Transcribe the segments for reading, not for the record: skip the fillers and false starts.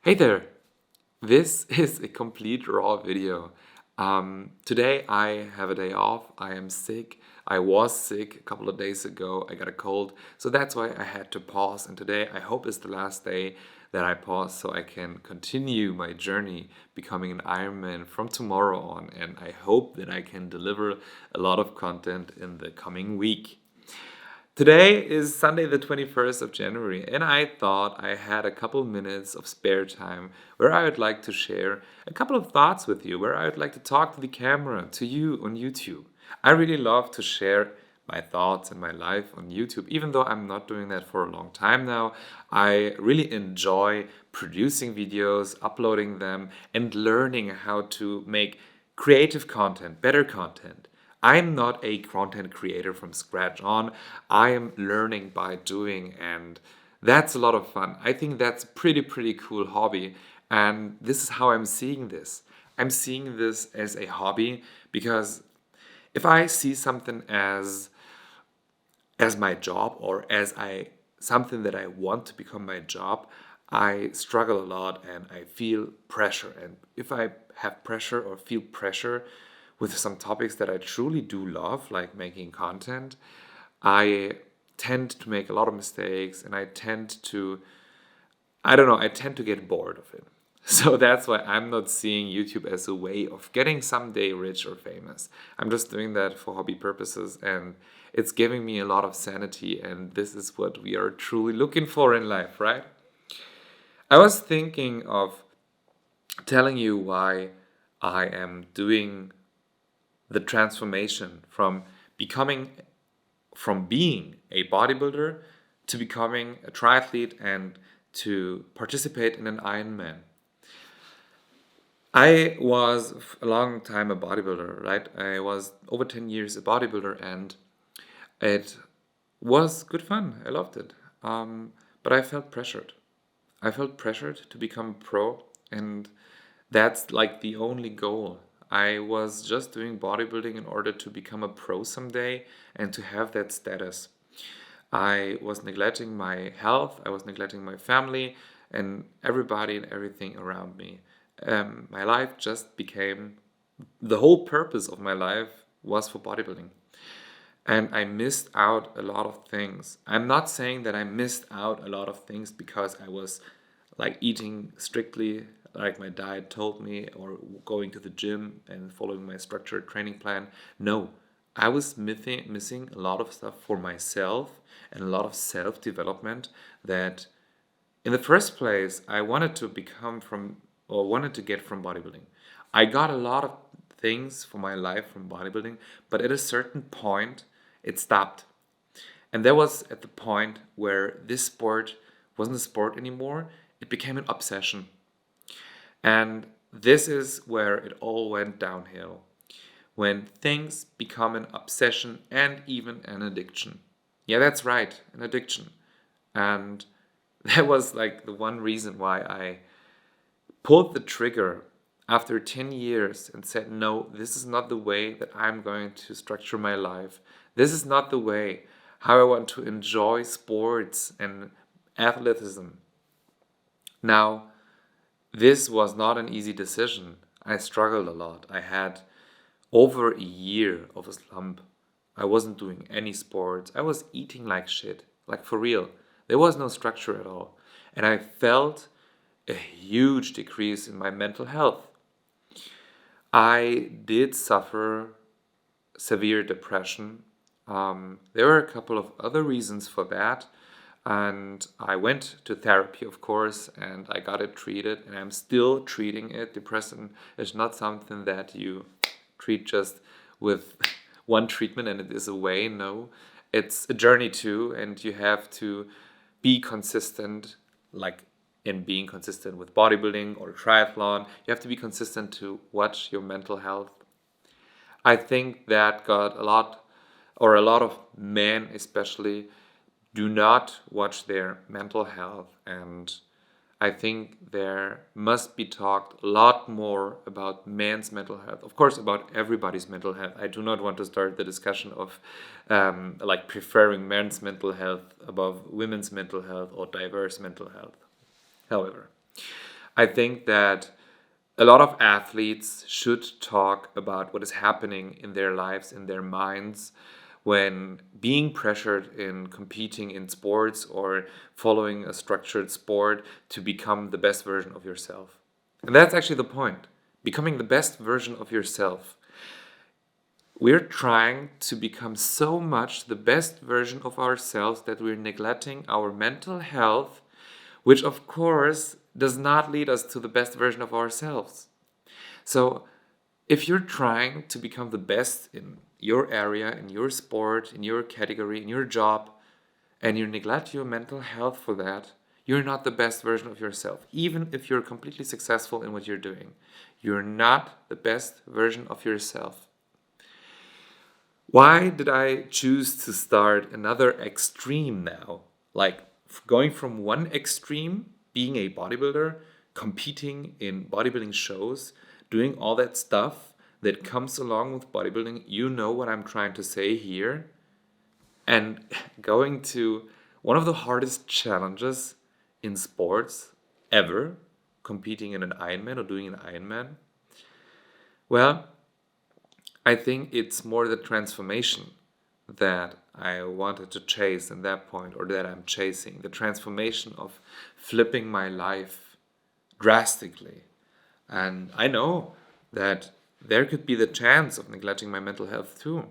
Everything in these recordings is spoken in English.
Hey there! This is a complete raw video. Today I have a day off. I am sick. I was sick a couple of days ago. I got a cold. So that's why I had to pause. And today I hope is the last day that I pause so I can continue my journey becoming an Ironman from tomorrow on. And I hope that I can deliver a lot of content in the coming week. Today is Sunday, the 21st of January, and I thought I had a couple minutes of spare time where I would like to share a couple of thoughts with you, where I would like to talk to the camera, to you on YouTube. I really love to share my thoughts and my life on YouTube, even though I'm not doing that for a long time now. I really enjoy producing videos, uploading them, and learning how to make creative content, better content. I'm not a content creator from scratch on. I am learning by doing, and that's a lot of fun. I think that's a pretty cool hobby, and this is how I'm seeing this. I'm seeing this as a hobby because if I see something as my job or as I something that I want to become my job, I struggle a lot and I feel pressure. And if I have pressure or feel pressure with some topics that I truly do love, like making content, I tend to make a lot of mistakes and I tend to get bored of it. So that's why I'm not seeing YouTube as a way of getting someday rich or famous. I'm just doing that for hobby purposes and it's giving me a lot of sanity, and this is what we are truly looking for in life, right? I was thinking of telling you why I am doing the transformation becoming from being a bodybuilder to becoming a triathlete and to participate in an Ironman. I was a long time a bodybuilder, right? I was over 10 years a bodybuilder and it was good fun. I loved it. But I felt pressured. I felt pressured to become a pro, and that's like the only goal. I was just doing bodybuilding in order to become a pro someday and to have that status. I was neglecting my health, I was neglecting my family, and everybody and everything around me. My life just became the whole purpose of my life was for bodybuilding. And I missed out a lot of things. I'm not saying that I missed out a lot of things because I was like eating strictly like my diet told me or going to the gym and following my structured training plan. No, I was missing a lot of stuff for myself and a lot of self development that in the first place I wanted to become from or wanted to get from bodybuilding. I got a lot of things for my life from bodybuilding, but at a certain point it stopped. And that was at the point where this sport wasn't a sport anymore, it became an obsession. And this is where it all went downhill. When things become an obsession and even an addiction. Yeah, that's right, an addiction. And that was like the one reason why I pulled the trigger after 10 years and said, no, this is not the way that I'm going to structure my life. This is not the way how I want to enjoy sports and athleticism. Now, this was not an easy decision. I struggled a lot. I had over a year of a slump. I wasn't doing any sports. I was eating like shit, like for real. There was no structure at all. And I felt a huge decrease in my mental health. I did suffer severe depression. There were a couple of other reasons for that. And I went to therapy, of course, and I got it treated, and I'm still treating it. Depression is not something that you treat just with one treatment and it is away. No, it's a journey too, and you have to be consistent, like in being consistent with bodybuilding or triathlon. You have to be consistent to watch your mental health. I think that got a lot of men especially do not watch their mental health, and I think there must be talked a lot more about men's mental health, of course about everybody's mental health. I do not want to start the discussion of like preferring men's mental health above women's mental health or diverse mental health. However, I think that a lot of athletes should talk about what is happening in their lives, in their minds, when being pressured in competing in sports or following a structured sport to become the best version of yourself. And that's actually the point, becoming the best version of yourself. We're trying to become so much the best version of ourselves that we're neglecting our mental health, which of course does not lead us to the best version of ourselves. So, if you're trying to become the best in your area, in your sport, in your category, in your job, and you neglect your mental health for that, you're not the best version of yourself. Even if you're completely successful in what you're doing, you're not the best version of yourself. Why did I choose to start another extreme now? Like going from one extreme, being a bodybuilder, competing in bodybuilding shows, doing all that stuff that comes along with bodybuilding. You know what I'm trying to say here. And going to one of the hardest challenges in sports ever, competing in an Ironman or doing an Ironman. Well, I think it's more the transformation that I wanted to chase in that point, or that I'm chasing. The transformation of flipping my life drastically. And I know that there could be the chance of neglecting my mental health too.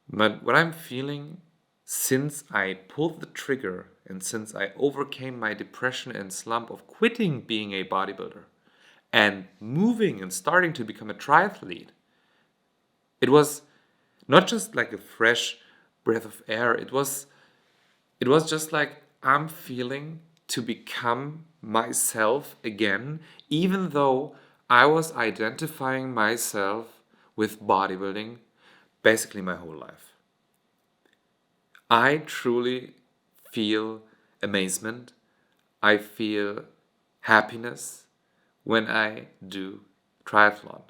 But what I'm feeling since I pulled the trigger and since I overcame my depression and slump of quitting being a bodybuilder and moving and starting to become a triathlete, it was not just like a fresh breath of air. It was just like I'm feeling to become myself again, even though I was identifying myself with bodybuilding basically my whole life. I truly feel amazement. I feel happiness when I do triathlon.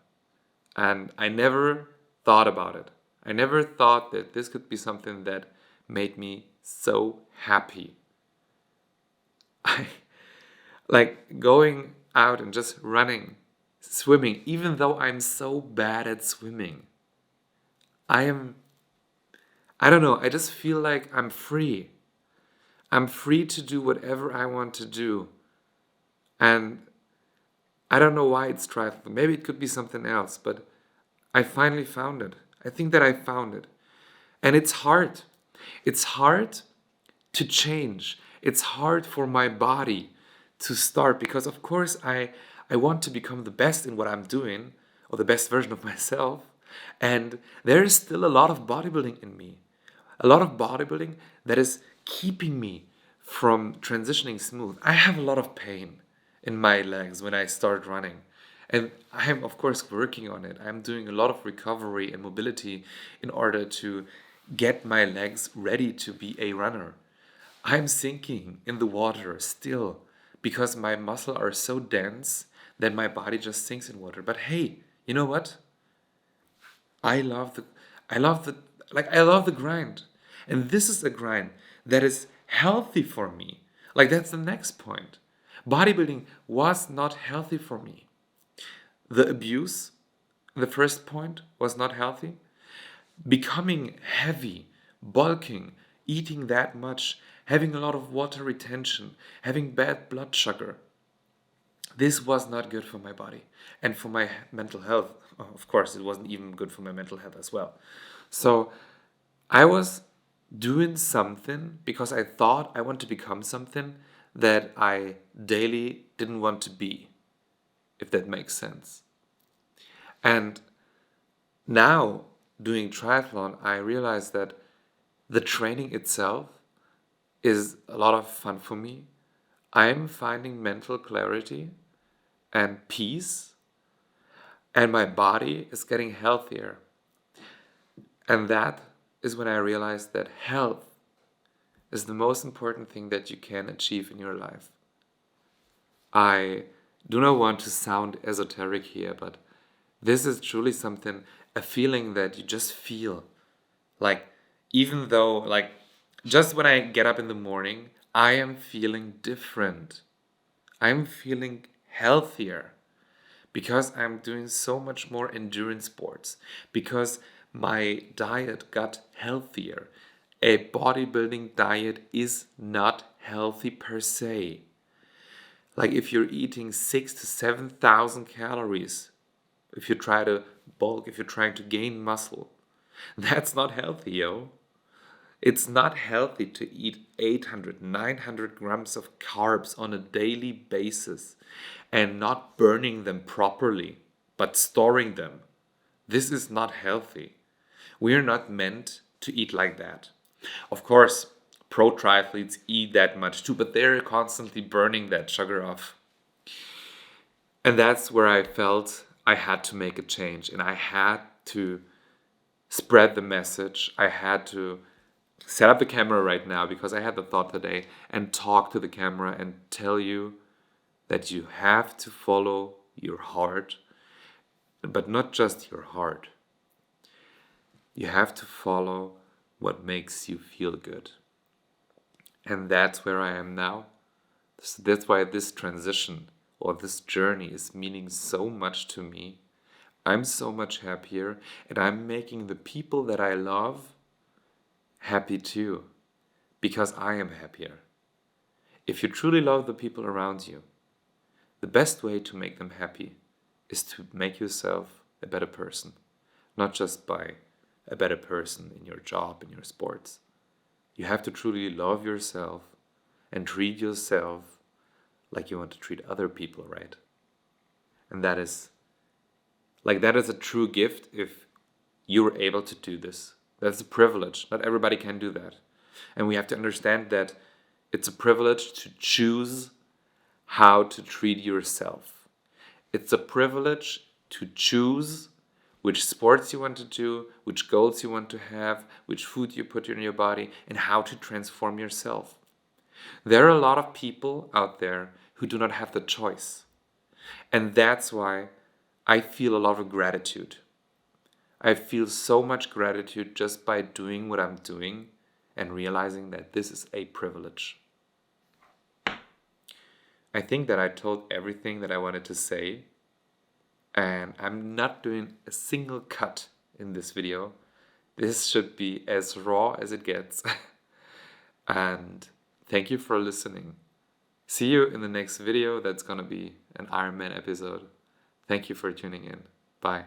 And I never thought about it. I never thought that this could be something that made me so happy. I like going out and just running, swimming, even though I'm so bad at swimming. I am, I don't know, I just feel like I'm free. I'm free to do whatever I want to do. And I don't know why it's triathlon. Maybe it could be something else, but I finally found it. I think that I found it. And it's hard. It's hard to change. It's hard for my body to start because, of course, I want to become the best in what I'm doing or the best version of myself. And there is still a lot of bodybuilding in me. A lot of bodybuilding that is keeping me from transitioning smooth. I have a lot of pain in my legs when I start running. And I am, of course, working on it. I'm doing a lot of recovery and mobility in order to get my legs ready to be a runner. I'm sinking in the water still because my muscles are so dense that my body just sinks in water. But hey, you know what? I love the I love the I love the grind. And this is a grind that is healthy for me. Like that's the next point. Bodybuilding was not healthy for me. The abuse, the first point, was not healthy. Becoming heavy, bulking, eating that much, having a lot of water retention, having bad blood sugar. This was not good for my body and for my mental health. Of course, it wasn't even good for my mental health as well. So I was doing something because I thought I want to become something that I daily didn't want to be, if that makes sense. And now doing triathlon, I realize that the training itself is a lot of fun for me. I'm finding mental clarity and peace, and my body is getting healthier. And that is when I realized that health is the most important thing that you can achieve in your life. I do not want to sound esoteric here, but this is truly something, a feeling that you just feel. Like, even though, just when I get up in the morning, I am feeling different. I'm feeling healthier because I'm doing so much more endurance sports, because my diet got healthier. A bodybuilding diet is not healthy per se. Like if you're eating 6 to 7,000 calories, if you try to bulk, if you're trying to gain muscle, that's not healthy, yo. It's not healthy to eat 800, 900 grams of carbs on a daily basis and not burning them properly, but storing them. This is not healthy. We are not meant to eat like that. Of course, pro triathletes eat that much too, but they're constantly burning that sugar off. And that's where I felt I had to make a change, and I had to spread the message. I had to set up the camera right now because I had the thought today and talk to the camera and tell you that you have to follow your heart, but not just your heart. You have to follow what makes you feel good. And that's where I am now. So that's why this transition or this journey is meaning so much to me. I'm so much happier, and I'm making the people that I love happy too, because I am happier. If you truly love the people around you, the best way to make them happy is to make yourself a better person, not just by a better person in your job, in your sports. You have to truly love yourself and treat yourself like you want to treat other people, right? And that is a true gift if you're able to do this. That's a privilege. Not everybody can do that. And we have to understand that it's a privilege to choose how to treat yourself. It's a privilege to choose which sports you want to do, which goals you want to have, which food you put in your body, and how to transform yourself. There are a lot of people out there who do not have the choice. And that's why I feel a lot of gratitude. I feel so much gratitude just by doing what I'm doing and realizing that this is a privilege. I think that I told everything that I wanted to say, and I'm not doing a single cut in this video. This should be as raw as it gets. And thank you for listening. See you in the next video. That's gonna be an Ironman episode. Thank you for tuning in. Bye.